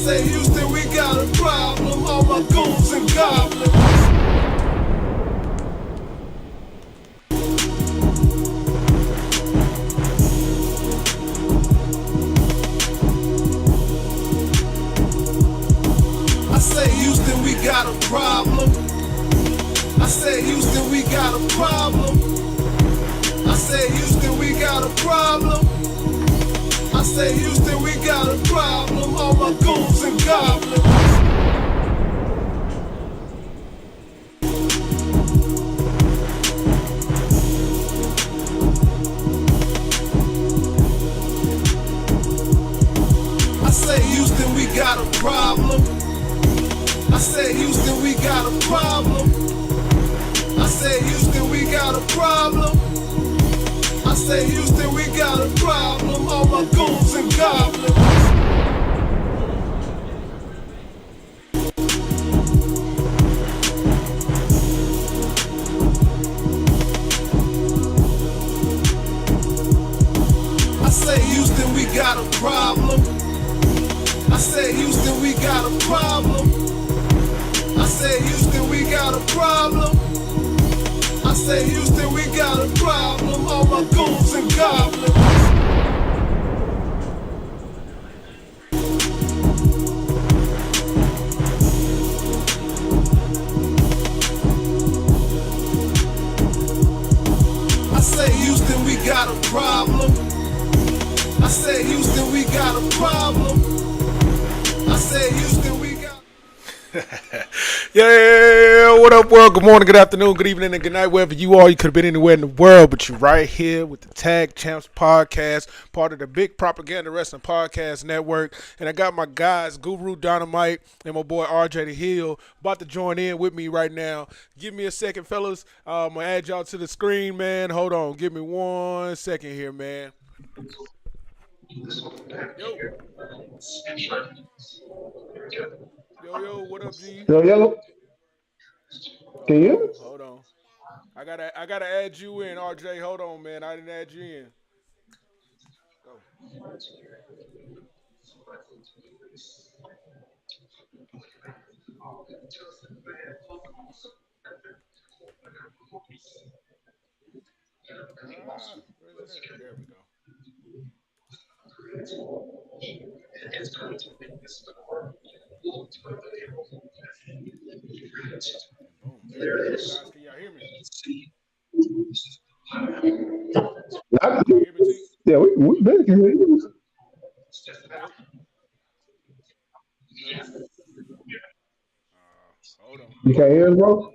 say Houston, we got a problem. All my goons and goblins. I say Houston, we got a problem. I say Houston, we got a problem. I say Houston, we got a problem. I say Houston, we got a problem. All my goons and goblins. I say Houston, we got a problem. I say Houston, we got a problem. I say Houston, we got a problem. I say Houston, we got a problem. All my goons and goblins. I say Houston, we got a problem. I say Houston, we got a problem. I say Houston, we got a problem. I say Houston, we got a problem. All my goons and goblins. I say Houston, we got a problem. I say Houston, we got a problem. I say Houston, we got. Yeah, what up, world? Good morning, good afternoon, good evening, and good night, wherever you are. You could have been anywhere in the world, but you're right here with the Tag Champs Podcast, part of the Big Propaganda Wrestling Podcast Network. And I got my guys, Guru Dynamite and my boy RJ the Hill, about to join in with me right now. Give me a second, fellas. I'm going to add y'all to the screen, man. Hold on. Give me 1 second here, man. Yo, what up, G? Yo, can you hear me? Hold on. I gotta add you in, RJ. Hold on, man. I didn't add you in. Go. Where's it at? There we go. Boom. There we go, guys. Can y'all hear me? Can you hear me, T? Yeah, we better can hear you. Hold on. You can't hear us, bro?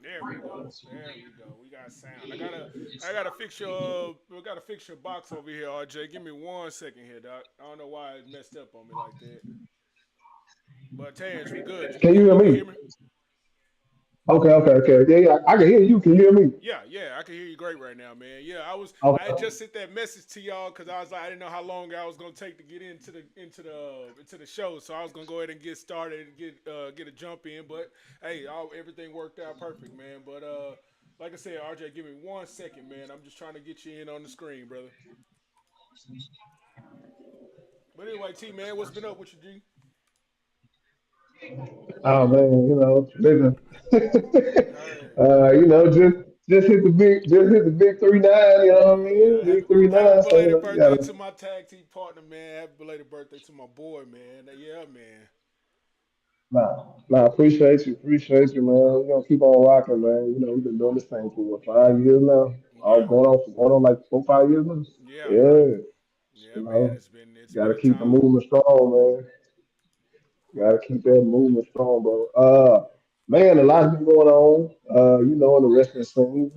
There we go. We got sound. I gotta fix your we gotta fix your box over here, RJ. Give me 1 second here, Doc. I don't know why it messed up on me like that. But Terrence, we good. Can you hear You can me? hear me? Okay. Yeah, I can hear you. Can you hear me? Yeah, I can hear you great right now, man. Yeah, I had Okay. just sent that message to y'all because I was like, I didn't know how long I was gonna take to get into the show, so I was gonna go ahead and get started and get a jump in. But hey, everything worked out perfect, man. But like I said, RJ, give me 1 second, man. I'm just trying to get you in on the screen, brother. But anyway, T man, what's been up with you, G? Oh man, listen. Hey, Just hit the big 3-9. You know what I mean? yeah, Big 3-9. So belated you birthday gotta. to my tag team partner, man. Happy belated birthday to my boy, man. Yeah, man. Appreciate you, man. We're gonna keep on rocking, man. We've been doing this thing for what, 5 years now. All Yeah, going on like 4, 5 years now. yeah, Yeah, yeah, you man. know, It's been gotta a keep the time. movement strong, man. Gotta keep that movement strong, bro. Man, a lot's been going on. In the wrestling scene.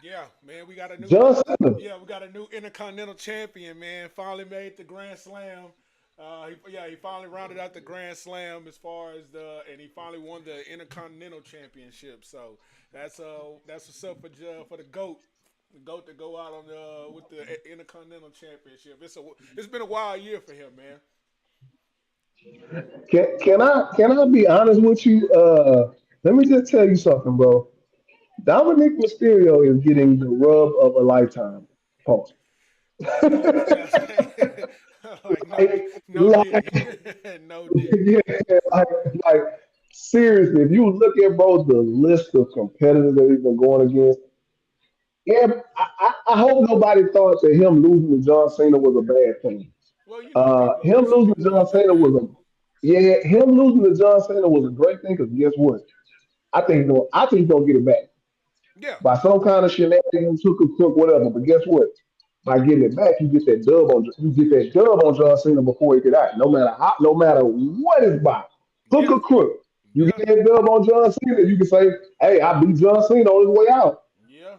Yeah, man. Johnson. We got a new Intercontinental Champion, man. Finally made the Grand Slam. He finally rounded out the Grand Slam as far as and he finally won the Intercontinental Championship. So that's what's up for the goat. The goat to go out on with the Intercontinental Championship. It's been a wild year for him, man. Can I be honest with you? Let me just tell you something, bro. Dominic Mysterio is getting the rub of a lifetime. Pause. Yeah. like no, Like, no Diddy, like, no Diddy. yeah, like, like seriously, if you look at bro the list of competitors that he's been going against, yeah, I hope nobody thought that him losing to John Cena was a bad thing. Well, you know, Him some losing to people John will think Cena that. was a yeah, him losing to John Cena was a great thing because guess what? I think he's gonna get it back Yeah, by some kind of shenanigans, hook or crook, whatever. But guess what? By getting it back, you get that dub on John Cena before he get out. No matter what is by, hook yeah, or crook, you get yeah, that dub on John Cena, you can say, "Hey, I beat John Cena on his way out." yeah,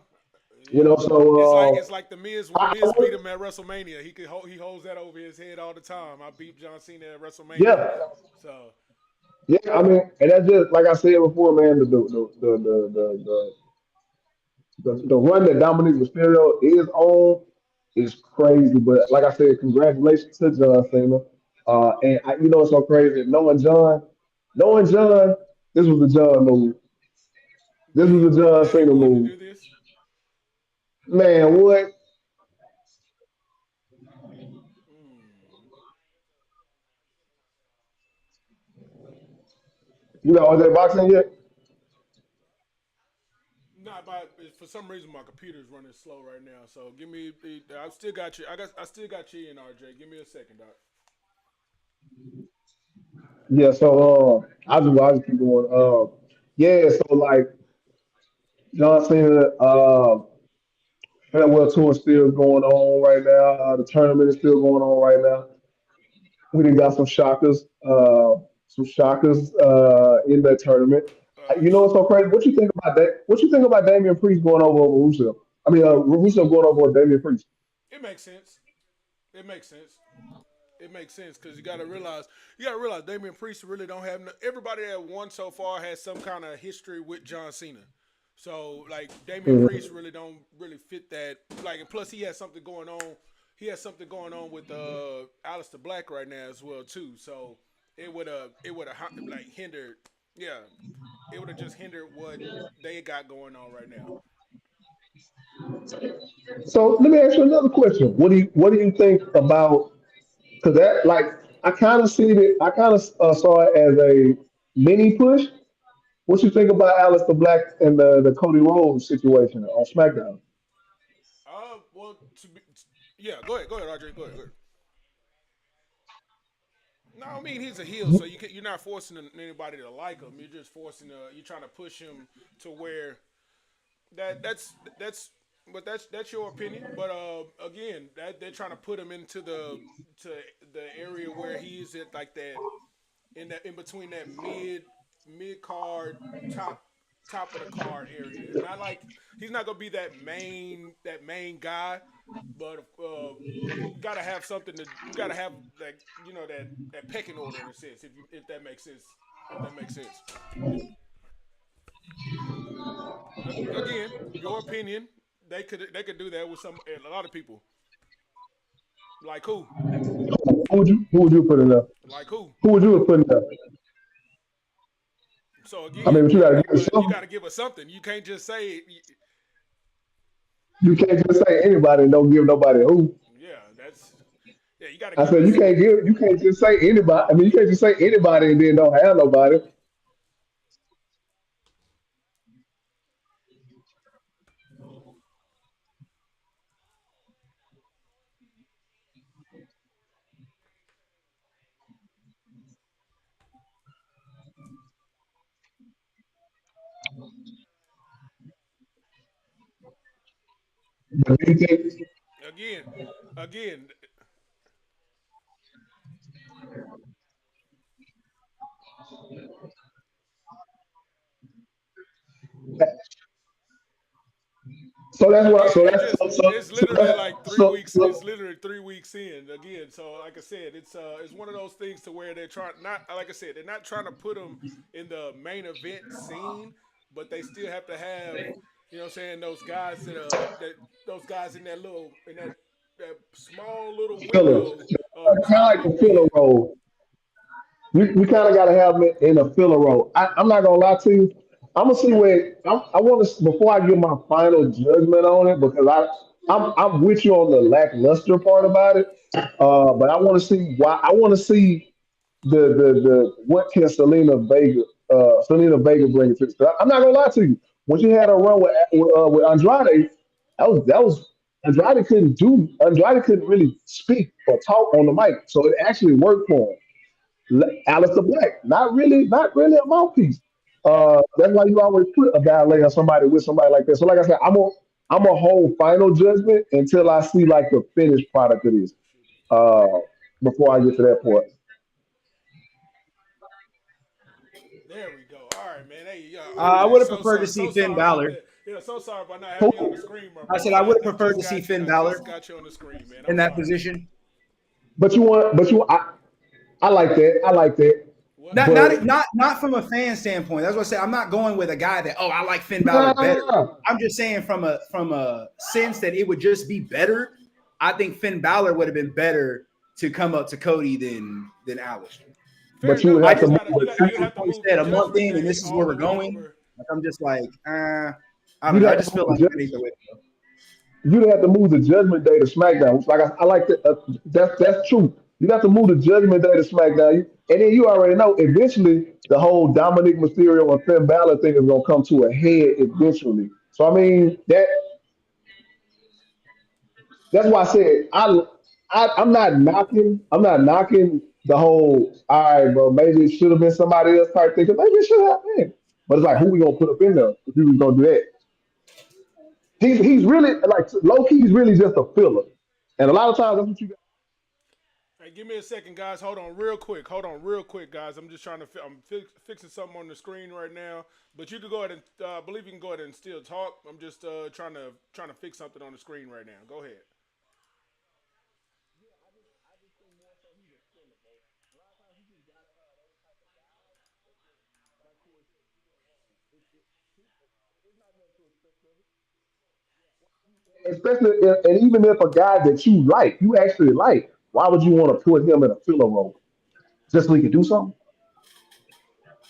You know, yeah. It's so like the Miz when I, Miz beat him at WrestleMania. He holds that over his head all the time. I beat John Cena at WrestleMania. yeah, So yeah. I mean, and that's just like I said before, man. The run that Dominic Mysterio is on is crazy. But like I said, congratulations to John Cena. You know it's so crazy. Knowing John, this was a John move. This was a John that he Cena wanted to move. do this. Man, what? Mm. You know, are they boxing yet? Not by for some reason my computer's running slow right now. So give me. I still got you. I still got you in RJ. Give me a second, Doc. Yeah. So I just keep going. Yeah. Yeah. So like John Cena, farewell tour is still going on right now. The tournament is still going on right now. We done got some shockers in that tournament. You know Sh- what's so crazy? What you think about that? What you think about Damian Priest going over Rusev? I mean, Rusev going over Damian Priest. it makes sense. It makes sense. It makes sense because you gotta realize Damian Priest really don't have everybody that won so far has some kind of history with John Cena. So like Damian Priest Mhm. really don't really fit that. Like and plus he has something going on. He has something going on with Aleister Black right now as well too. So it would have like hindered. Yeah, it would have just hindered what they got going on right now. So let me ask you another question. What do you think about? Because that like I kind of saw it as a mini push. What you think about Aleister Black and the Cody Rhodes situation on SmackDown? Well, yeah, go ahead, RJ, go ahead. No, I mean he's a heel, so you're not forcing anybody to like him. You're just you're trying to push him to where that's that's your opinion. But again, that they're trying to put him into the area where he's at like that in between that mid card top top of the card area. Not like he's not gonna be that main guy, but you gotta have something to you gotta have like that pecking order in a sense if that makes sense if that makes sense. Again, your opinion. They could do that with a lot of people. Like who? Who would you put in there? Like who? Who would you put in there? So I mean, again, but you got to give us but you got something. to give us something. You can't just say, You can't just say anybody and don't give nobody who. yeah, yeah. You got to I give said us. you can't just say anybody. I mean, you can't just say anybody and then don't have nobody. But do you think Again, again. so? That's what. Again, So it that's just it's so literally that's like 3 weeks. It's so literally 3 weeks in again. So like I said, it's one of those things to where they're trying not like I said they're not trying to put them in the main event scene, but they still have to have what I'm saying those guys in that small little filler. window of Kind of like popping. the filler Yeah, role. We kind of got to have it in a filler role. I'm not gonna lie to you. I'm gonna see where I want to before I give my final judgment on it because I'm with you on the lackluster part about it, but I want to see why. I want to see the what can Selena Vega bring to this. I'm not gonna lie to you. When she had a run with Andrade, that was Andrade couldn't really speak or talk on the mic, so it actually worked for him. Alistair Black, not really a mouthpiece. That's why you always put a ballet or somebody with somebody like that. So, like I said, I'm a hold final judgment until I see like the finished product of this. Uh, before I get to that point, There we go. All right, man. Hey, I man. would have So preferred to sorry, see so Finn sorry about Balor. that. Yeah, so sorry about not having you on the Who- screen, my I brother. said I would have I preferred just to see got you. Finn I just Balor got you on the screen, man. in I'm that sorry. position. I like that. I like that. What? Not But not not not from a fan standpoint. That's what I said. I'm not going with a guy that I like Finn no, no, Balor no, no, better. no. I'm just saying from a sense that it would just be better. I think Finn Balor would have been better to come up to Cody than Alistair. Fair But you enough, would I but have to just move you the got like you'd have to you move the said a month Judgment in and Day this is where all we're the way going. over. Like I'm just like, I don't you'd know. I have just to move feel the like that ain't the way to go. you'd have to move the Judgment Day to SmackDown. Like I like that. That's true. You have to move the Judgment Day to SmackDown, and then you already know eventually the whole Dominic Mysterio and Finn Balor thing is gonna come to a head eventually. So I mean that's why I said I'm not knocking the whole all right, bro. Maybe it should have been somebody else type thing. 'Cause maybe it should have been. But it's like who we gonna put up in there if we was gonna do that? He's really like low key. He's really just a filler, and a lot of times that's what you got. Hey, give me a second, guys. Hold on, real quick. Hold on, real quick, guys. I'm just trying to. Fixing something on the screen right now. But you can go ahead and. I believe you can go ahead and still talk. I'm just trying to fix something on the screen right now. Go ahead. Especially and even if a guy that you actually like, why would you want to put him in a filler role just so he could do something?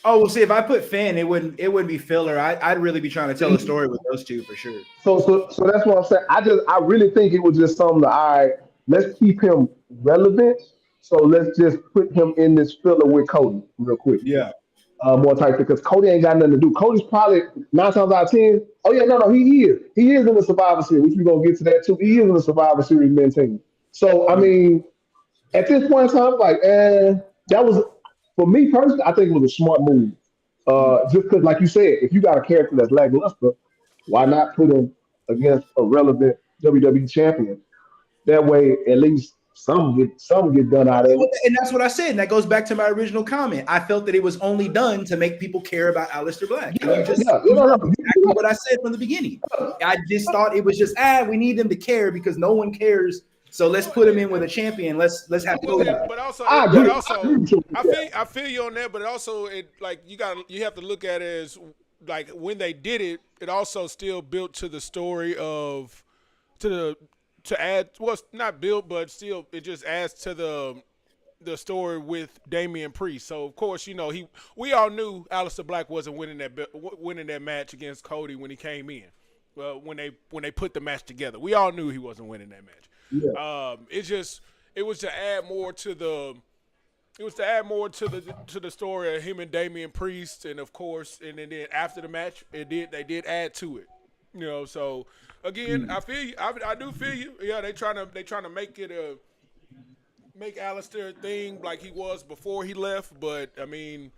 Oh, well, see, if I put Finn, it wouldn't be filler. I'd really be trying to tell a See, story with those two for sure. so that's what I'm saying. I really think it was just something to all right. Let's keep him relevant. So let's just put him in this filler with Cody real quick. Yeah. More tight because Cody ain't got nothing to do. Cody's probably 9 times out of 10. Oh yeah, no, he is in the Survivor Series, which we're gonna get to that too. He is in the Survivor Series men team. So I mean, at this point in time, like, that was for me personally. I think it was a smart move. Just because, like you said, if you got a character that's lackluster, why not put him against a relevant WWE champion? That way, at least some get done out of it. And that's what I said. And that goes back to my original comment. I felt that it was only done to make people care about Aleister Black. And Yeah, yeah, you no, heard no, exactly what I said from the beginning. I just thought it was just, we need them to care because no one cares. So let's Well, put him in with a champion. Let's have well, Cody. but also, I but agree. I agree also, with you. Yeah. I feel you on that. But also, it like you have to look at it as like when they did it. It also still built to the story of to the to add. Well, it's not built, but still, it just adds to the story with Damian Priest. So of course, we all knew Aleister Black wasn't winning that match against Cody when he came in. Well, when they put the match together, we all knew he wasn't winning that match. Yeah. It was to add more to the story of him and Damian Priest, and of course, and then after the match, they did add to it. So again, I feel you. I do feel you. Yeah, they trying to make Alistair a thing like he was before he left, but I mean,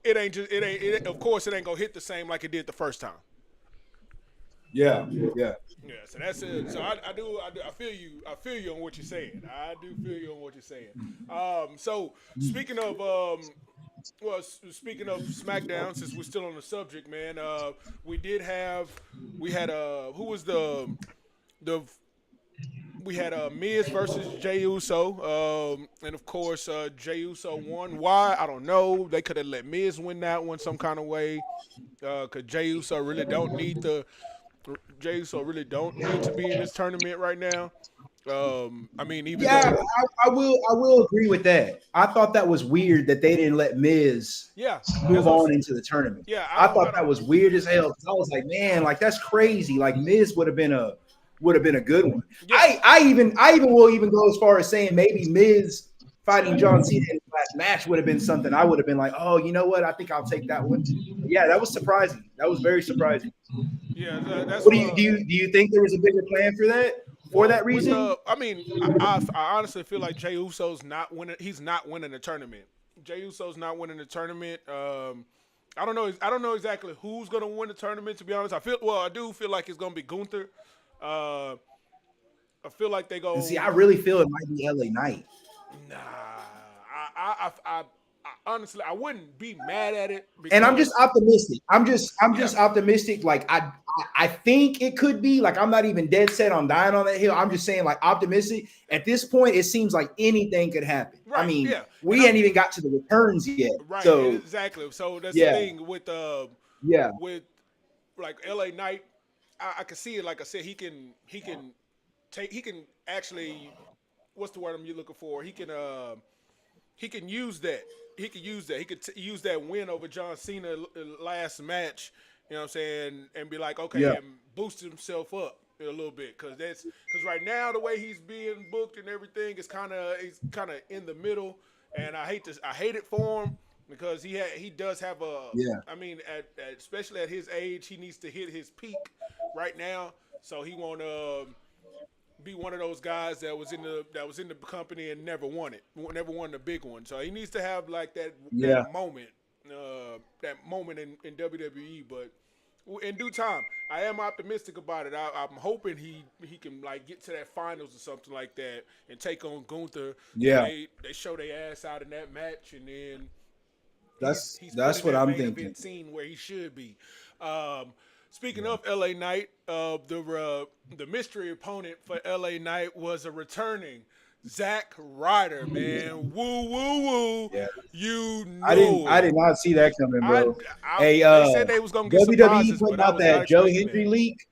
of course it ain't gonna hit the same like it did the first time. Yeah. Yeah. Yeah, so that's it. So I feel you. I feel you on what you're saying. I do feel you on what you're saying. So speaking of speaking of SmackDown, since we're still on the subject, man, we had who was the we had Miz versus Jey Uso, and of course Jey Uso won. Why? I don't know. They could have let Miz win that one some kind of way, because Jey Uso really don't need to be in this tournament right now. I mean, even Yeah, though, I will agree with that. I thought that was weird that they didn't let Miz yeah, that's move what on into the tournament. yeah, I thought that was weird as hell. 'Cause I was like, man, like that's crazy. Like Miz would have been would have been a good one. Yeah. I even will even go as far as saying maybe Miz fighting John Cena in his last match would have been something I would have been like, oh, you know what? I think I'll take that one. Yeah, that was surprising. That was very surprising. Yeah, that's What do you think there was a bigger plan for that? For that reason? I honestly feel like Jey Uso's not winning. He's not winning the tournament. Jey Uso's not winning the tournament. I don't know. I don't know exactly who's gonna win the tournament. To be honest, I do feel like it's gonna be Gunther. I feel like they go. And see, I really feel it might be LA Knight. Nah, I honestly, I wouldn't be mad at it. And I'm just optimistic. I'm just optimistic. Like I think it could be. Like I'm not even dead set on dying on that hill. I'm just saying, like optimistic. At this point, it seems like anything could happen. Right, I mean, yeah. we ain't even got to the returns yet. Right. So exactly. So that's the thing with with like LA Knight. I can see it. Like I said, he can actually. What's the word I'm looking for? He can use that. He could use that. He could use that win over John Cena last match. You know what I'm saying? And be like, okay, and boost himself up a little bit because right now the way he's being booked and everything is kind of in the middle. And I hate it for him because he does have a. Yeah. I mean, especially at his age, he needs to hit his peak right now. So he won't be one of those guys that was in the company and never won the big one. So he needs to have like that moment in WWE. But in due time, I am optimistic about it. I'm hoping he can like get to that finals or something like that and take on Gunther. Yeah, they show their ass out in that match, and then that's what I'm thinking. Scene where he should be. Speaking of LA Knight, the mystery opponent for LA Knight was a returning Zack Ryder, man. Woo, woo, woo. Yeah. You know. I did not see that coming, bro. They said they was gonna get WWE surprises, putting but out that Joe Hendry leak.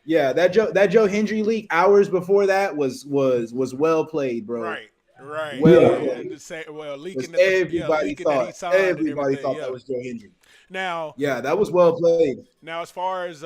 Yeah, that Joe Hendry leak hours before that was well played, bro. Right. Well, leaking everybody thought that was Joe Hendry. Now, that was well played. Now, as far as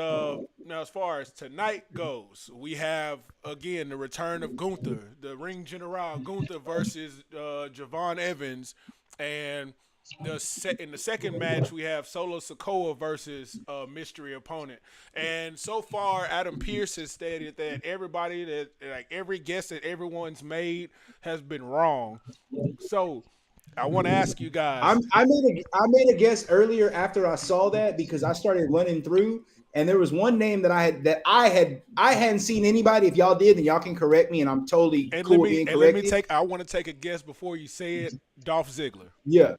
tonight goes, we have again the return of Gunther, the Ring General Gunther versus Javon Evans, and in the second match we have Solo Sikoa versus a mystery opponent. And so far, Adam Pearce has stated that every guess that everyone's made has been wrong. So I want to ask you guys. I made a guess earlier after I saw that because I started running through, and there was one name that I hadn't seen anybody. If y'all did, then y'all can correct me, and I'm totally cool with being corrected. I want to take a guess before you say it. Dolph Ziggler. Yeah.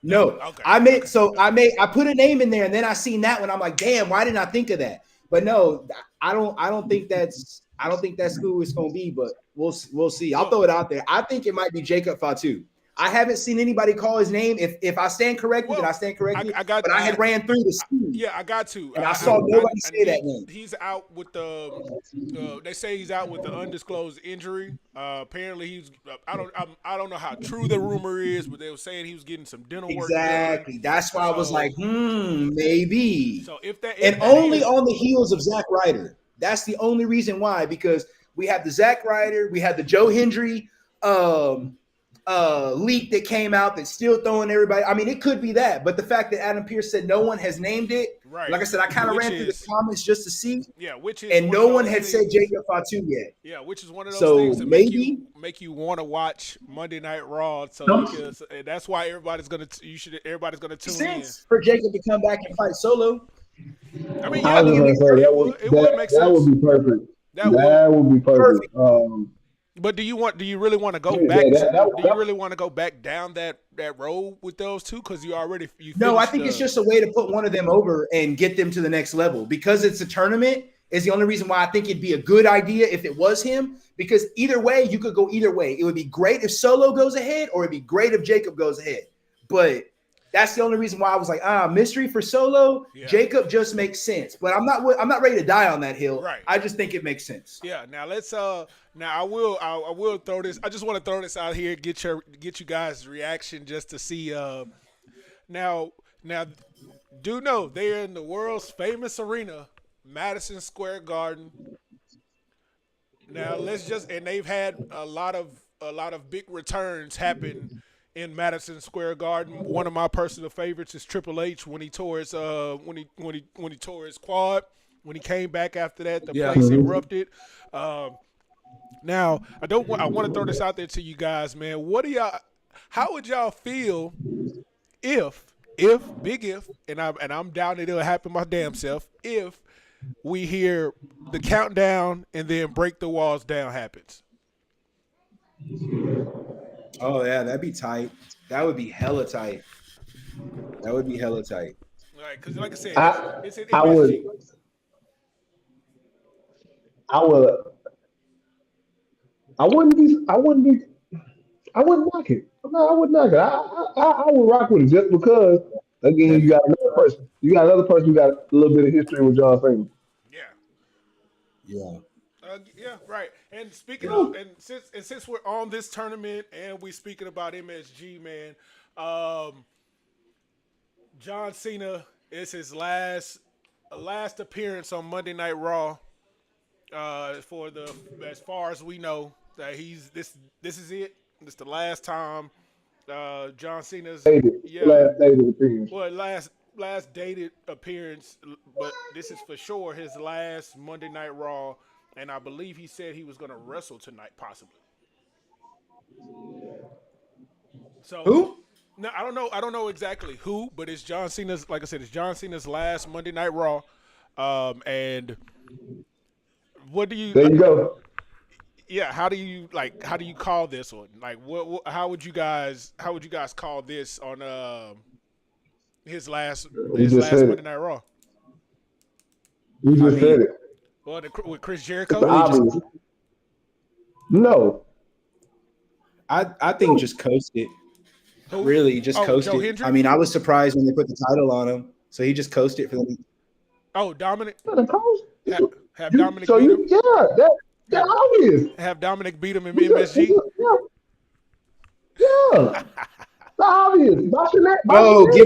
No. Okay. I put a name in there, and then I seen that one. I'm like, damn, why didn't I think of that? But no, I don't think that's who it's gonna be, but we'll see. I'll throw it out there. I think it might be Jacob Fatu. I haven't seen anybody call his name. If I stand corrected, then I stand corrected. I had ran through the scene. Yeah, I got to. And I saw nobody say that name. He's out with they say he's out with the undisclosed injury. Apparently he's I don't know how true the rumor is, but they were saying he was getting some dental work. Exactly. That's why I was like, maybe. So only on the heels of Zack Ryder. That's the only reason why, because we have the Zack Ryder, we had the Joe Hendry leak that came out that's still throwing everybody. I mean, it could be that, but the fact that Adam Pearce said no one has named it, right? Like I said, I kind of ran through the comments just to see. Yeah, and no one had said Jacob Fatu yet. Yeah, which is one of those things that make you want to watch Monday Night Raw. And that's why everybody's gonna tune in for Jacob to come back and fight Solo. I mean, it would make sense. That would be perfect. That would be perfect. But do you really want to go back? Do you really want to go back down that road with those two? Because No, I think it's just a way to put one of them over and get them to the next level. Because it's a tournament is the only reason why I think it'd be a good idea if it was him. Because either way, you could go either way. It would be great if Solo goes ahead, or it'd be great if Jacob goes ahead. But that's the only reason why I was like, mystery for Solo. Yeah. Jacob just makes sense. But I'm not ready to die on that hill. Right. I just think it makes sense. Yeah. Now let's Now I will throw this. I just want to throw this out here, get you guys' reaction just to see. Now, do know they're in the world's famous arena, Madison Square Garden. Now and they've had a lot of big returns happen in Madison Square Garden. One of my personal favorites is Triple H when he tore his when he tore his quad. When he came back after that, the Yeah. place erupted. Now I want to throw this out there to you guys, man. How would y'all feel if big if and I'm down that it'll happen my damn self if we hear the countdown and then break the walls down happens? Oh yeah, that'd be tight. That would be hella tight. That would be hella tight. Right, because like I said, it's an I would, MSG. I would, I wouldn't knock it. No, I wouldn't knock it. I would rock with it just because. Again, you got another person. You got another person who got a little bit of history with John Cena. Yeah. Yeah. Yeah, right. And speaking of, since we're on this tournament and we speaking about MSG, man, John Cena is his last appearance on Monday Night Raw. As far as we know, that this is it. This is the last time John Cena's Last dated appearance. well last dated appearance, but this is for sure his last Monday Night Raw. And I believe he said he was going to wrestle tonight, possibly. So Who? No, I don't know. I don't know exactly who, but it's John Cena's. Like I said, it's John Cena's last Monday Night Raw. And what do you? There you go. Yeah. How do you call this one? Like, how would you guys call this on his last Monday Night Raw? You just said it. Well, with Chris It's Jericho. obvious. No. I think just coast it. Who? Really, just coast Joe it. Hendry? I mean, I was surprised when they put the title on him, so he just coasted for the. Oh, Dominic. Not a coast. Have Dominic So beat him. that's obvious. Have Dominic beat him in MSG. Yeah. It's obvious. Give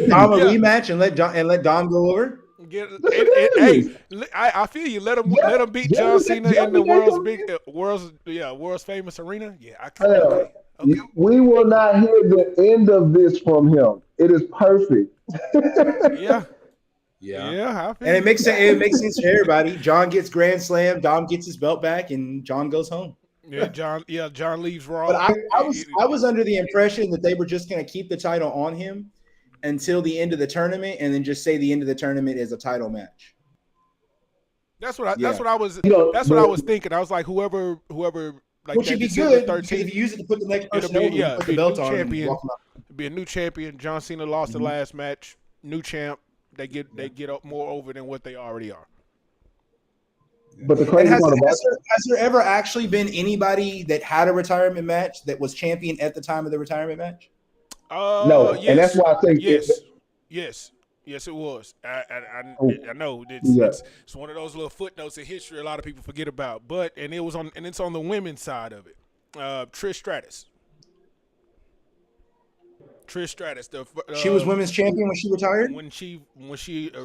Dom a Yeah. rematch and let Dom go over. Hey, I feel you. Let him beat John Cena in the world's famous arena. Yeah, I can. Okay. We will not hear the end of this from him. It is perfect. Yeah. I feel And it you. makes sense. It makes sense for everybody. John gets Grand Slam. Dom gets his belt back, and John goes home. John leaves Raw. But I was under the impression that they were just going to keep the title on him until the end of the tournament, and then just say the end of the tournament is a title match. That's what I was. That's what I was thinking. I was like, whoever, like Which that would be December good because 13th, if you use it to put the next it'll person be over, put the a belt new on. champion. And walk 'em out. It'll be a new champion. John Cena lost the last match. New champ. They get up more over than what they already are. But the And crazy has part about there ever actually been anybody that had a retirement match that was champion at the time of the retirement match? no, Yes. and that's why I think Yes, it was. I know Yeah. it's one of those little footnotes in history a lot of people forget about. But it's on the women's side of it. Trish Stratus. She was women's champion when she retired. When she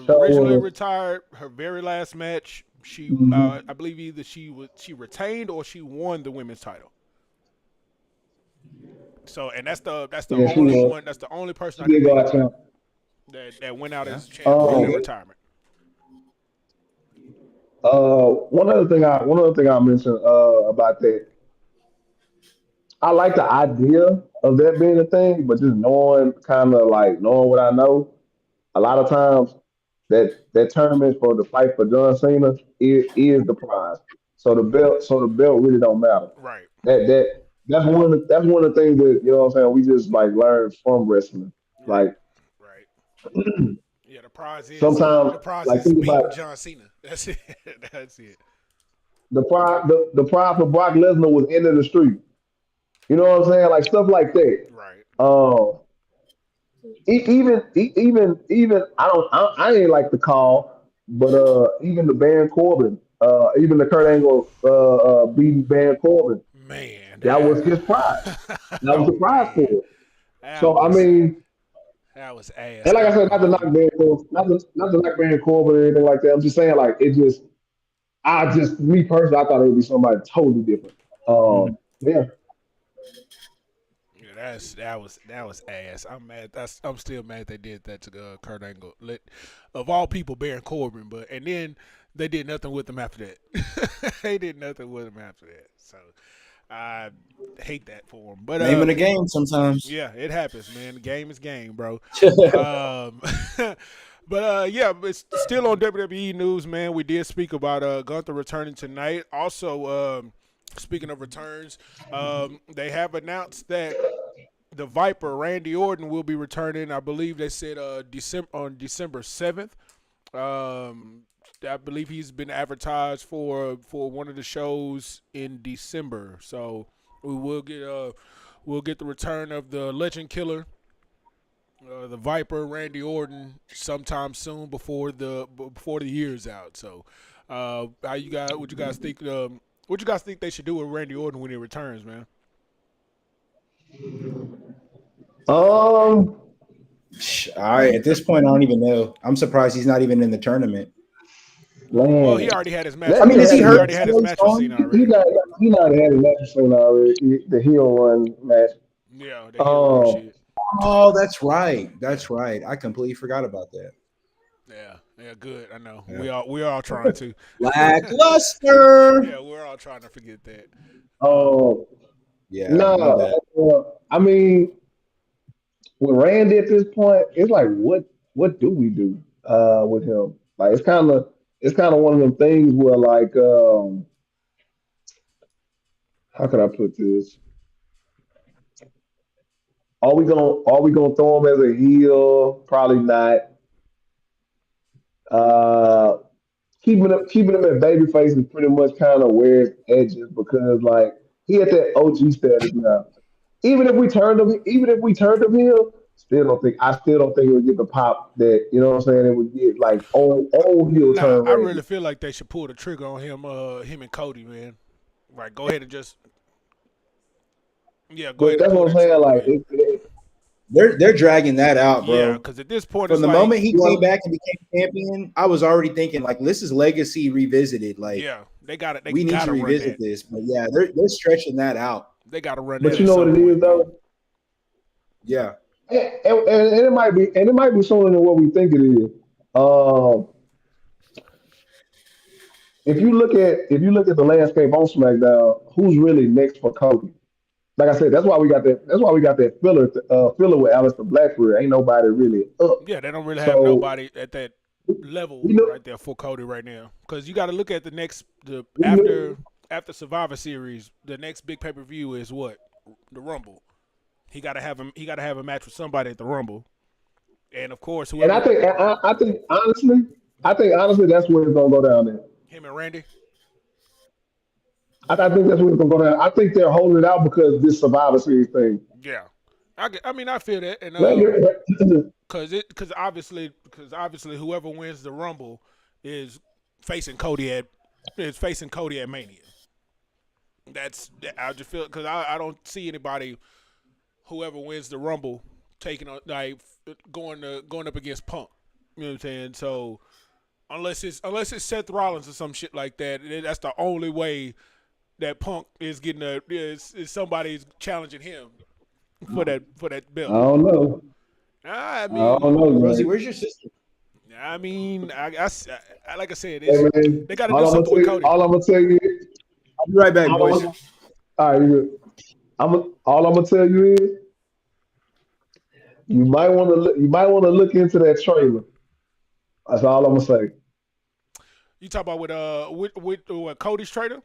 originally retired, her very last match, she I believe either she retained or she won the women's title. So, and that's the only one. That's the only person I can think of that went out as champion in retirement. one other thing I mentioned about that. I like the idea of that being a thing, but just knowing what I know, a lot of times that tournament for the fight for John Cena is the prize. So the belt really don't matter. Right. That's one of the things that, you know what I'm saying, we just like learn from wrestling. Like Right. Yeah, the prize is sometimes, like, think beating about John Cena. That's it. That's it. the prize for Brock Lesnar was end of the street. You know what I'm saying? Like stuff like that. Right. Um, even I ain't like the call, but even the Baron Corbin, even the Kurt Angle beating Baron Corbin, Man, that was his prize. That was the prize for it. that So I was- mean, That was ass. And like I I ain't said, gonna hold you. not to knock Baron Corbin or anything like that. I'm just saying, like, me personally, I thought it would be somebody totally different. Yeah. Yeah, that was ass. I'm mad. I'm still mad they did that to Kurt Angle. Of all people, Baron Corbin, and then they did nothing with him after that. They did nothing with him after that. So I hate that for him. But Name of the game sometimes. yeah, it happens, man. The game is game, bro. But yeah, it's still on WWE news, man. We did speak about Gunther returning tonight. Also, speaking of returns, they have announced that the Viper Randy Orton will be returning. I believe they said December 7th. I believe he's been advertised for one of the shows in December. So we will get the return of the Legend Killer, the Viper Randy Orton sometime soon before the year's out. So what you guys think? What you guys think they should do with Randy Orton when he returns, man? Um, At this point, I don't even know. I'm surprised he's not even in the tournament. Well, man, he already had his match. let I mean, is he He hurt? already had his match with Cena he already. not had a match scene already. The heel run match. Yeah, the heel run Um, shit. Oh, that's right. That's right. I completely forgot about that. Yeah, good. I know. Yeah. We're all trying to. Lackluster. Yeah, we're all trying to forget that. um, Yeah, my no, bad. I mean, with Randy at this point, it's like, what do we do with him? Like, it's kind of one of them things where, like, how can I put this? Are we gonna throw him as a heel? Probably not. Uh, keeping him at babyface is pretty much kind of where it's edges because like he at that OG status now. Even if we turned him heel, I still don't think it would get the pop that you know what I'm saying. It would get like old heel Nah, turn I Randy. really feel like they should pull the trigger on him and Cody, man. Right, go ahead and just go But ahead and that's pull what I'm that saying. trigger, Like man. They're dragging that out, Yeah, bro. because at this point From it's the like, moment he came back and became champion, I was already thinking like this is legacy revisited. Like yeah, they got it. They we need got to to run revisit that. this. But yeah, they're stretching that out. They got to run that but you at know what some it is point, man. though. Yeah. And it might be sooner than what we think it is. Um, if you look at the landscape on SmackDown, who's really next for Cody? Like I said, that's why we got that. That's why we got that filler with Aleister Black for it. Ain't nobody really up. Yeah, they don't really have So nobody at that level we know right there for Cody right now. Because you got to look at the we knew, after Survivor Series, the next big pay per view is what? The Rumble. He got to have him. He got to have a match with somebody at the Rumble, and of course, and whoever I think honestly that's where it's gonna go down there. him and Randy. I think that's where it's gonna go down. I think they're holding it out because this Survivor Series thing. Yeah, I mean I feel that, and because obviously whoever wins the Rumble is facing Cody at Mania. I just feel because I don't see anybody whoever wins the Rumble taking on like going up against Punk. You know what I'm saying? So unless it's Seth Rollins or some shit like that, that's the only way that Punk is getting is somebody's challenging him for that I belt. don't know. I I don't mean, know, Rosie, man. where's your sister? like I said, Hey man, they got to do something with Cody. all I'm gonna tell you is, I'll be right back, all boys. I'm, all right, you good. All I'm gonna tell you is, you might want to look into that trailer. That's all I'm gonna say. You talk about with Cody's trader?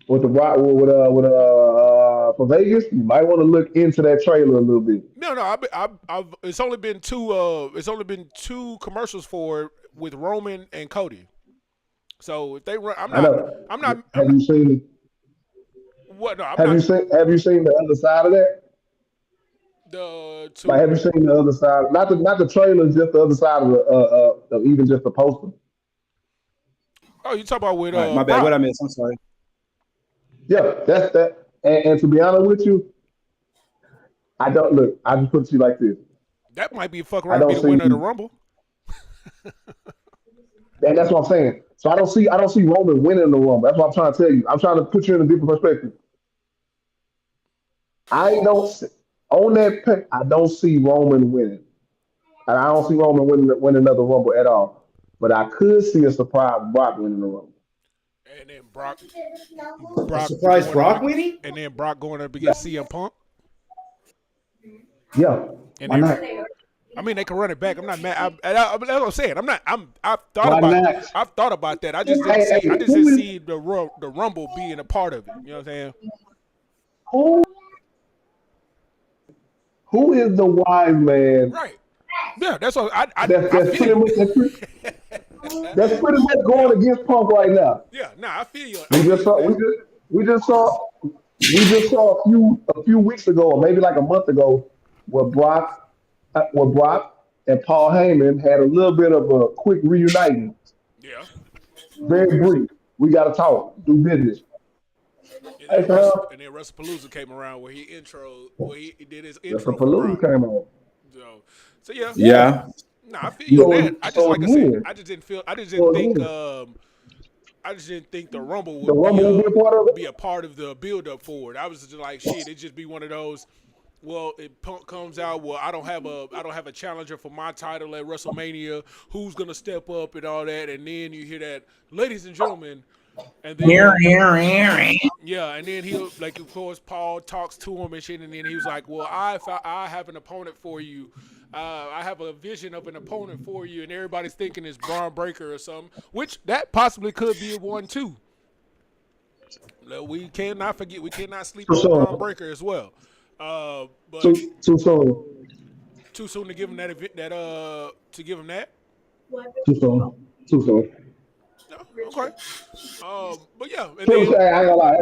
With the for Vegas, you might want to look into that trailer a little bit. No. I've it's only been two commercials for it with Roman and Cody. So if they run, I know. I'm Have not. you seen? What? No, I'm Have not. you seen? Have you seen the other side of that? The Like, have you two. seen the other side? Not the trailer, just the other side of of even just the poster. Oh, you talk about with All right, my bad. What Brock? I missed? I'm sorry. Yeah, that's that. And to be honest with you, I don't look. I just put it to you like this. That might be fuck I around and be don't the see, winner of the Rumble. and that's what I'm saying. So I don't see Roman winning the Rumble. That's what I'm trying to tell you. I'm trying to put you in a different perspective. I don't see, on that pick. I don't see Roman winning, and I don't see Roman winning another Rumble at all. But I could see a surprise Brock winning the Rumble. And then Brock A Brock surprise going up Brock winning? and then Brock going up against CM Punk. Yeah, And why then not? I mean they can run it back. I'm not mad. That's what I'm saying. Why not? I've thought about that. I just Hey, hey, didn't see the Rumble being a part of it. You know what I'm saying? who who is the wise man? Right. Yeah, that's what I That's feel pretty you. much that's pretty much Yeah. going against Punk right now. Yeah, nah, I feel you. I We feel just you, saw man. we just saw a few weeks ago, or maybe like a month ago, where Brock and Paul Heyman had a little bit of a quick reuniting, Yeah. very brief. We got to talk, do business. Hey, fam, And then Wrestlepalooza came around where he did his that's a intro for Palooza Brock. came on. So yeah. Yeah. Nah, I feel you on that. I just So like I said, again, I just didn't so think again, I just didn't think the Rumble the would Rumble will be a part of it. be a part of the build up for it. I was just like, shit, it just be one of those. Well, if Punk comes out, well, I don't have a challenger for my title at WrestleMania. Who's gonna step up and all that? And then you hear that, ladies and gentlemen, and then yeah, and then he'll like of course Paul talks to him and shit, and then he was like, well, I have an opponent for you. I have a vision of an opponent for you, and everybody's thinking it's Braun Breaker or something, which that possibly could be one too. We cannot forget, we cannot sleep Too on Braun soon. Breaker as well. But Too soon. too soon to give him to give him that. Too soon. Too soon. No, okay. But yeah, and Too soon. then I ain't gonna lie.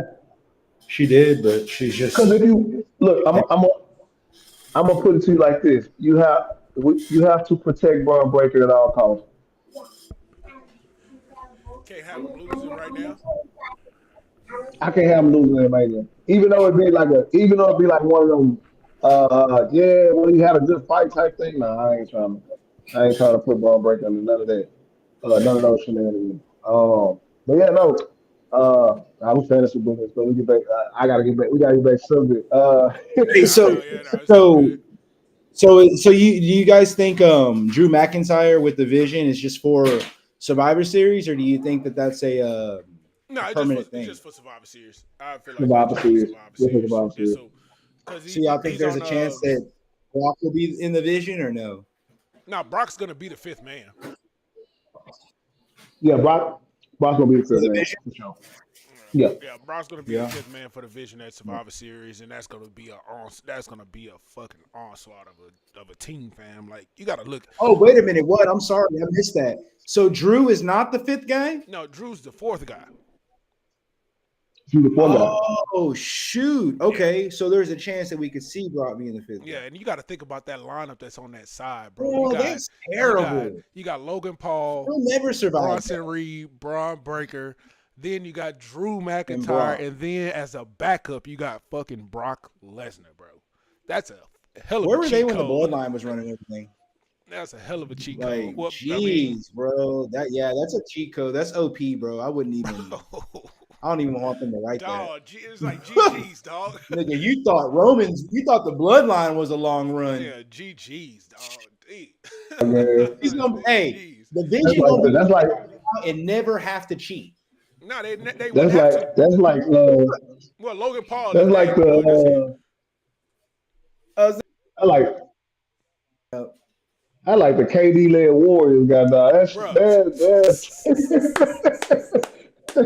She did, but she's just. Because if you look, I'm gonna put it to you like this: you have to protect Braun Breaker at all costs. can't have him losing right now. I can't have him losing in Mania, even though it be like one of them, yeah, well, he had a good fight type thing. No, I ain't trying to put Braun Breaker under none of that, none of those shenanigans. But yeah, no, I was fantasy business, so we get back. I gotta get back. We gotta get back to subject. Hey, No, yeah, no, it's all good. so you do you guys think Drew McIntyre with the Vision is just for Survivor Series, or do you think that that's a No, permanent it's thing? just for Survivor Series. I feel like Survivor that's just for Series. Survivor This is Series. Survivor And Series. so, because So y'all think he's there's on a chance that Brock will be in the Vision or no? now Brock's gonna be the fifth man. Yeah, Brock's gonna be the For fifth the man Vision? for sure. Yeah. Yeah, Brock's gonna be the Yeah. fifth man for the Vision at Survivor Series, and that's gonna be a fucking onslaught of a team, fam. Like you gotta look. Oh, wait a minute. What? I'm sorry, I missed that. So Drew is not the fifth guy? No, Drew's the fourth guy. He's the fourth guy. Oh shoot. Okay, so there's a chance that we could see Brock being the fifth Yeah, guy. and you got to think about that lineup that's on that side, bro. Oh, that's terrible. You got Logan Paul, He'll never survive. Bronson Reed, Braun Breaker. Then you got Drew Brock. McIntyre, and then as a backup, you got fucking Brock Lesnar, bro. That's a hell of Where a were cheat they when the code. Bloodline was running everything? That's a hell of a cheat Like, code. Well, jeez, bro. That's a cheat code. That's OP, bro. I wouldn't even. I don't even want them to write that. dog, it's like GG's, dog. Nigga, you thought the Bloodline was a long run. Yeah, GG's, dog. He's gonna. Hey, GG's. the Vision gonna be That's like and never have to cheat. No, they that's would have to. like that's like Well, Logan Paul. that's is like well, that's it. I like I like the KD led Warriors guy. Dog. Bro.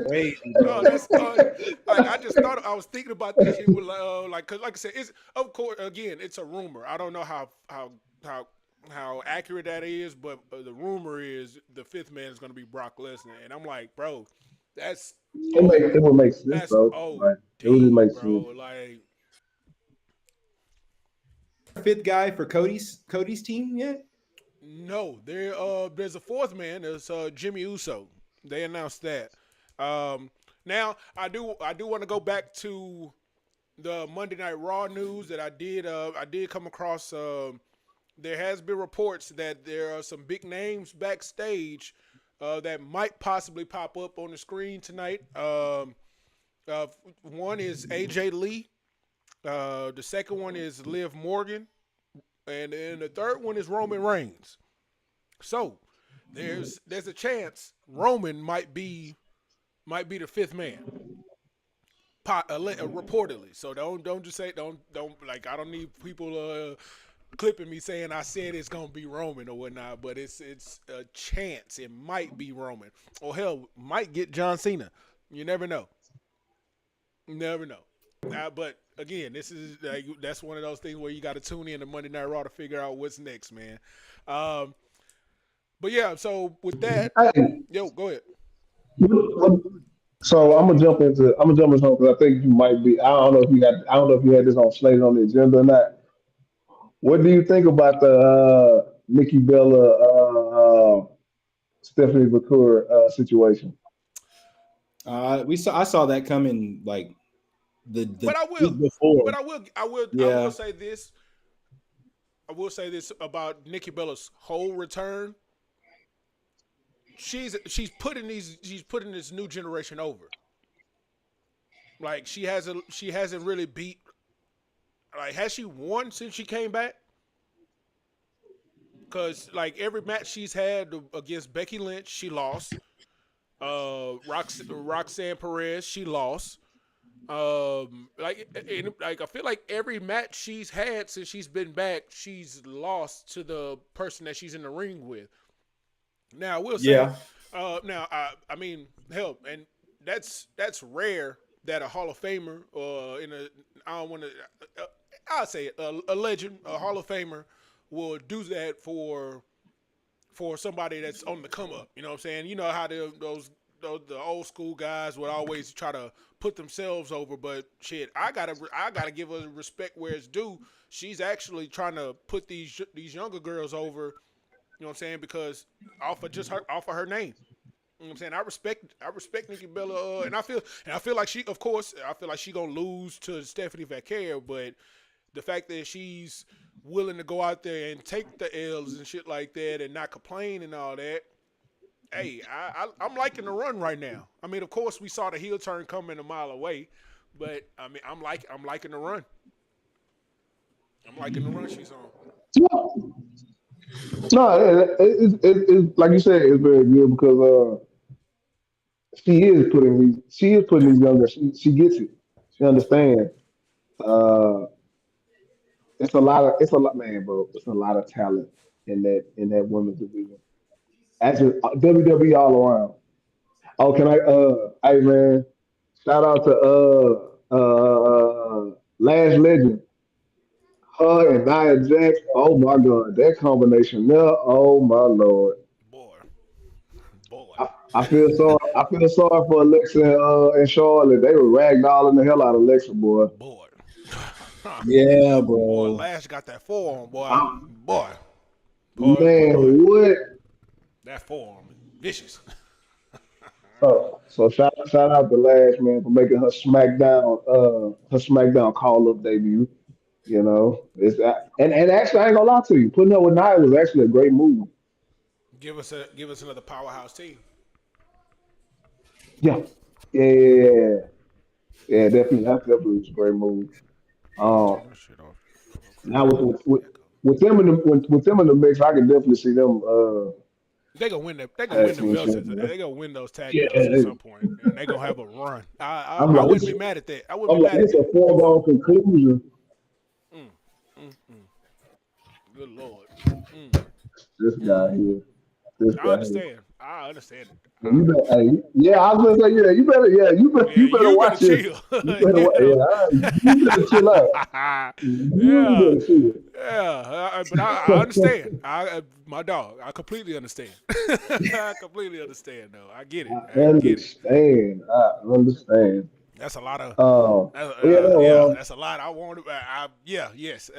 Crazy, No, bro. that's like I just thought I was thinking about this shit with cause like I said, it's of course again it's a rumor. I don't know how accurate that is, but the rumor is the fifth man is going to be Brock Lesnar, and I'm like, bro, that's it would make sense, that's bro. Like, it would just make bro. sense. Like Fifth guy for Cody's team yet? no, there's a fourth man. There's Jimmy Uso. They announced that. Now I do want to go back to the Monday Night Raw news that I did come across. There has been reports that there are some big names backstage that might possibly pop up on the screen tonight. One is AJ Lee. The second one is Liv Morgan, and then the third one is Roman Reigns. So there's a chance Roman might be the fifth man, reportedly. So don't just say don't like I don't need people clipping me saying I said it's gonna be Roman or whatnot, but it's a chance it might be Roman, or hell, might get John Cena. You never know. Never know. But again, this is that's one of those things where you got to tune in to Monday Night Raw to figure out what's next, man. But yeah, so with that, Hey, yo, go ahead. so I'm gonna jump into something because I think you might be. I don't know if you had this on slated on the agenda or not. What do you think about the Nikki Bella Stephanie McClure situation? I saw that coming like the But I will, week before. I Yeah. will say this. I will say this about Nikki Bella's whole return. She's putting this new generation over. Like she hasn't really beat. Like has she won since she came back? Because like every match she's had against Becky Lynch, she lost. Roxanne Perez, she lost. Like I feel like every match she's had since she's been back, she's lost to the person that she's in the ring with. Now I will say, Yeah. I mean, hell, and that's rare that a Hall of Famer or I don't want to, I'll say it, a legend, a Hall of Famer will do that for somebody that's on the come up. You know what I'm saying? You know how the old school guys would always try to put themselves over, but shit, I gotta give her respect where it's due. She's actually trying to put these younger girls over. You know what I'm saying? Because off of her name. You know what I'm saying? I respect Nikki Bella, and I feel like she, of course, I feel like she gonna lose to Stephanie Vaquer, but the fact that she's willing to go out there and take the L's and shit like that and not complain and all that. Hey, I'm liking the run right now. I mean, of course, we saw the heel turn coming a mile away, but I mean, I'm liking the run. I'm liking the run she's on. No, it's like you said, it's very good because she is putting these younger. She gets it. She understands. Uh, it's a lot, man, bro. It's a lot of talent in that women's division. Actually, WWE all around. Oh, can I? Hey, man, shout out to Last Legend. Her and Nia Jax. Oh my God, that combination there. Oh my Lord. Boy, boy, I feel sorry for Alexa and Charlotte. They were ragdolling the hell out of Alexa, boy. boy. Yeah, Boy, bro. Lash got that forearm, boy. I, Boy, boy. man, what? That forearm is vicious. So shout out to Lash, man, for making her SmackDown call up debut. You know, and actually I ain't gonna lie to you, putting her with Nia was actually a great move. Give us another powerhouse team. Yeah, yeah, yeah, definitely. That definitely was a great move. Turn Um, this shit off. now with them in with them in the mix, I can definitely see them They gonna win that. They gonna win tag them team belts. champion. They gonna win those tag Yeah, belts at some point, and they gonna have a run. I'm I like, wouldn't be mad at that. I wouldn't I'm be like, mad at it's a that. foregone conclusion. Mm, mm, mm. Good lord. Mm, This mm. guy here, this I guy here. understand. I understand it. Yeah, you better, hey, yeah, I was gonna say, Yeah, you better you better watch it. chill. You better, Yeah. you better chill out. You Yeah. better chill. Yeah, but I understand. My dog. I completely understand. I completely understand, though. I get it. I I get it. understand. I understand. That's a lot of. Yeah, no, That's a lot. I want to. Yes.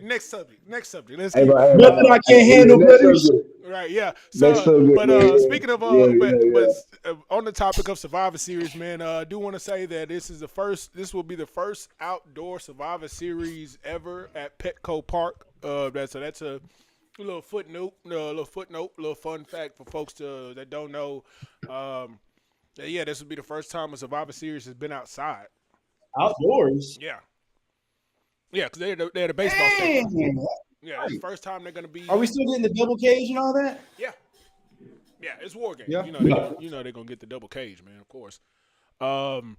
Next subject. Let's hey, keep. Nothing I can't yeah, handle, next brothers. subject. Right. Yeah. Next So, subject, but man. speaking of, Yeah. on the topic of Survivor Series, man, I do want to say that this is the first. This will be the first outdoor Survivor Series ever at Petco Park. That's a little little fun fact for folks that don't know. This will be the first time a Survivor Series has been outside. Outdoors. Yeah. Yeah, because they're the baseball stadium. Dang. Yeah, it's the first time they're gonna be. Are we still getting the double cage and all that? Yeah, it's war games. Yeah. They're gonna get the double cage, man. Of course. Um,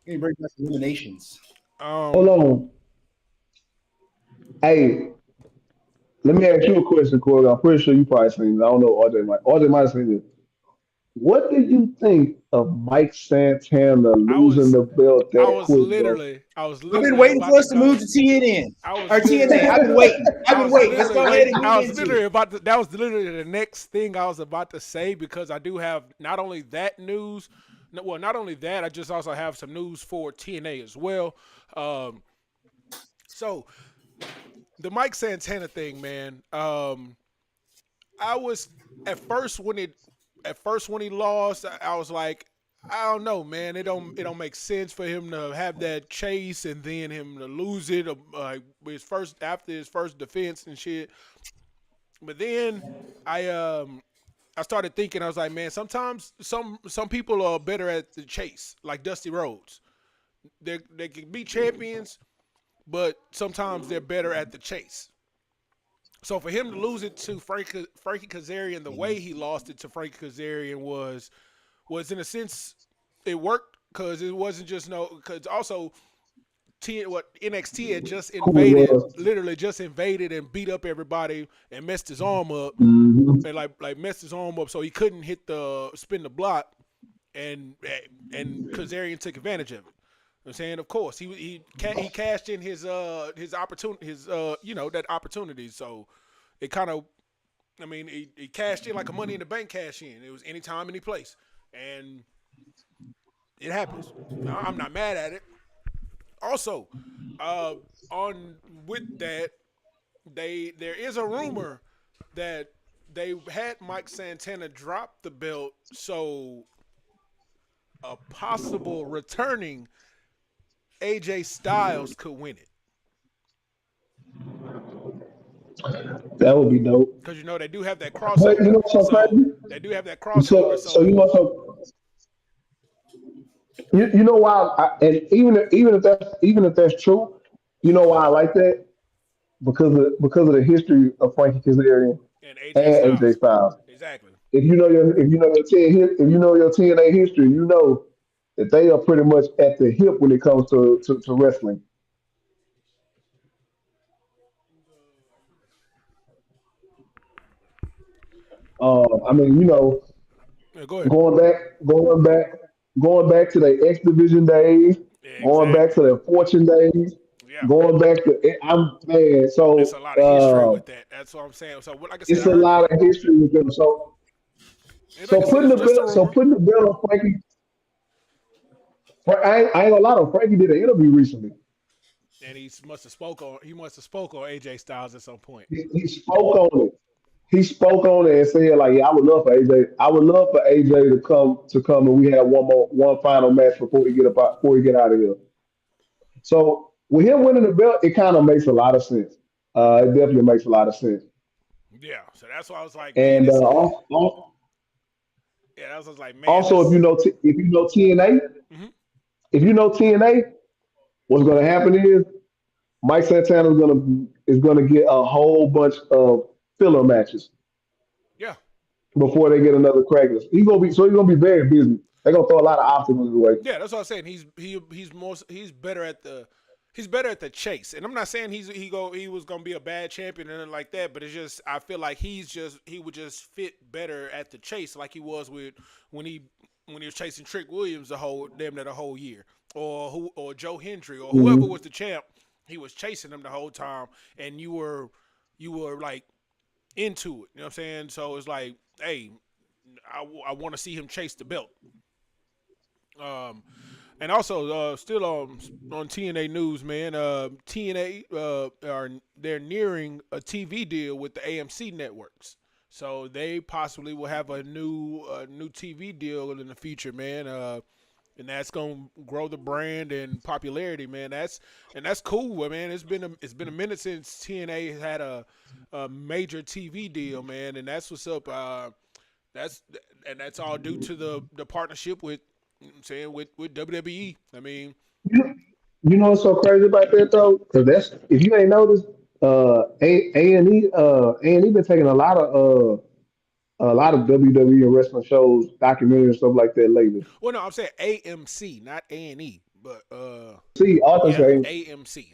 Can you break down eliminations? Hold on. Hey, let me ask you a question, Corey. I'm pretty sure you probably seen it. I don't know. RJ might have seen it. What do you think of Mike Santana I losing was, the belt I that was quick, bro? literally, I was I've been literally waiting about for to us to go. move to TNN I was or literally, TNA. I've been waiting. I was Let's go literally ahead and waiting. move I was into literally it. about to. That was literally the next thing I was about to say because I do have not only that news. Well, not only that, I just also have some news for TNA as well. So the Mike Santana thing, man. I was at first when he lost, I was like, I don't know, man. It don't make sense for him to have that chase and then him to lose it after his first defense and shit. But then I started thinking, I was like, man, sometimes some people are better at the chase, like Dusty Rhodes. They can be champions, but sometimes they're better at the chase. So for him to lose it to Frankie Kazarian the way he lost it to Frankie Kazarian was in a sense it worked because it wasn't just because also NXT had just Who it was? literally just invaded and beat up everybody and messed his arm up Mm-hmm. and like messed his arm up so he couldn't spin the block and Kazarian took advantage of it. I'm saying, of course, he cashed in his opportunity, that opportunity. So it kind of, I mean, he cashed in like a Money in the Bank cash in. It was any time, any place, and it happens. I'm not mad at it. Also, on with that, there is a rumor that they had Mike Santana drop the belt, so a possible returning AJ Styles could win it. That would be dope. Because they do have that But you crossover. know what's so crazy? They do have that crossover. So you know why? And even if that's true, you know why I like that because of the history of Frankie Kazarian And AJ and AJ Styles. Styles. Exactly. If you know your TNA history, you know that they are pretty much at the hip when it comes to wrestling. I mean, Yeah, go ahead. going back, going back, going back to the X Division days, Yeah, going back exactly. to their Fortune days, Yeah. going back to I'm man. It's So a lot of history with that. That's what I'm saying. So, like I said, it's I a heard, lot of history with them. So and like so I said, putting it's the just a belt, so rumor. putting the belt on Frankie. I ain't gonna lie though. Frankie did an interview recently. And he must have spoke on AJ Styles at some point. He spoke on it. He spoke on it and said like, yeah, I would love for AJ. I would love for AJ to come and we have one final match before we get out of here. So with him winning the belt, it kind of makes a lot of sense. It definitely makes a lot of sense. Yeah. So that's why I was like, man, And this. Yeah, that's what I was like, man, also, this. if you know TNA, Mhm. if you know TNA, what's going to happen is Mike Santana is gonna get a whole bunch of filler matches Yeah. before they get another crack. He's gonna be very busy. They're gonna throw a lot of obstacles away. Yeah, that's what I'm saying. He's better at the chase. And I'm not saying he was gonna be a bad champion or anything like that, but it's just I feel like he would just fit better at the chase like he was with when he was chasing Trick Williams the whole year. Or Joe Hendry or whoever Hmm. was the champ, he was chasing him the whole time and you were like into it. You know what I'm saying? So it's like, hey, I want to see him chase the belt. Um, And also, still on TNA news, man. TNA they're nearing a TV deal with the AMC networks, so they possibly will have a new TV deal in the future, man. And that's gonna grow the brand and popularity, man. That's cool, man. It's been a minute since TNA had a major TV deal, man, and that's what's up. That's all due to the partnership with, you know what I'm saying, with WWE. I mean, You, you know what's so crazy about that though? Because that's if you ain't noticed, A&E been taking a lot of WWE and wrestling shows, documentaries, and stuff like that lately. well, no, I'm saying AMC, not A&E, but See, authors yeah, say AMC.